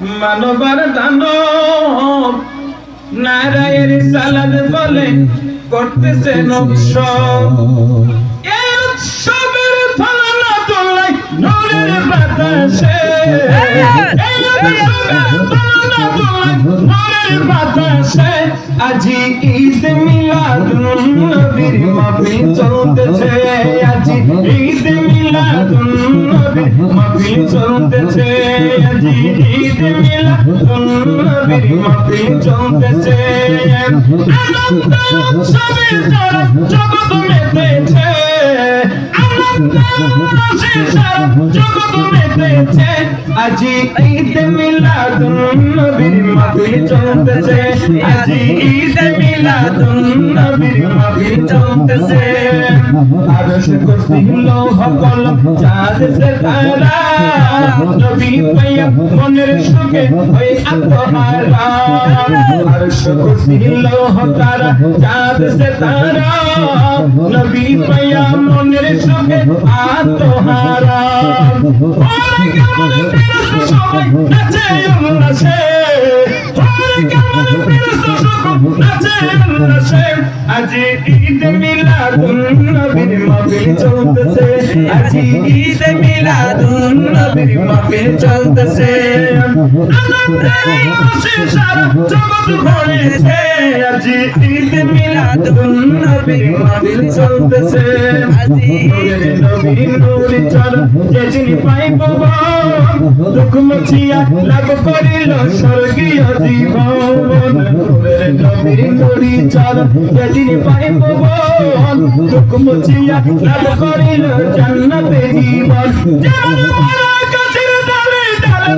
মানবার দানব নারায়ের সালাদ বলে করতেছেন উৎসব। এই উৎসবের ধরনা তোলাই নূরের বাতাসে, এই উৎসবের ধরনা তোলাই নূরের বাতাসে। আজি ঈদ মিলাদুন নবীর মাহফিল চলতেছে, আজি ঈদ মিলাদুন নবীর মাহফিল চলতেছে, আজি ঈদ মিলাদুন নবীর মাহফিল চলতেছে। আনন্দ উৎসবে যারা জগৎ মেতেছে, আনন্দ উল্লাসে সারা জগৎ মেতেছে, আজি ঈদ মিলাদুন নবীর মাহফিল চলতেছে, আজি ঈদ মিলাদুন নবীর মাহফিল চলতেছে। আরশ কুরসি লৌহ কলম চাঁদ সিতারা নবী পাইয়া মনের সুখে হয়ে আত্মহারা। আরশ কুরসি লৌহ তারা চাঁদ সিতারা নবী পাইয়া মনের সুখে আত্মহারা। ওরে কেমন ফেরেশতা সবাই নাচে উল্লাসে, ওরে কেমন ফেরেশতা সবাই নাচে উল্লাসে। আজি ঈদ মিলাদুন নবীর মাহফিল চলতেছে, আজি ঈদ মিলাদুন নবীর মাহফিল চলতেছে। আনন্দে উল্লাসে সারা জগৎ ভরেছে, আজি ঈদ মিলাদুন নবীর মাহফিল চলতেছে। আজি ঈদ নবীর নূরে চরণ যে যিনি পাইব দুঃখ মুছিয়া লাভ করিল স্বর্গীয় জীবন। নূরের নবীর নূরে চরণ যে যিনি পাইব দুঃখ মুছিয়া লাভ করিল জান্নাতে জীবন। যেমন গাছের ডালে ডালে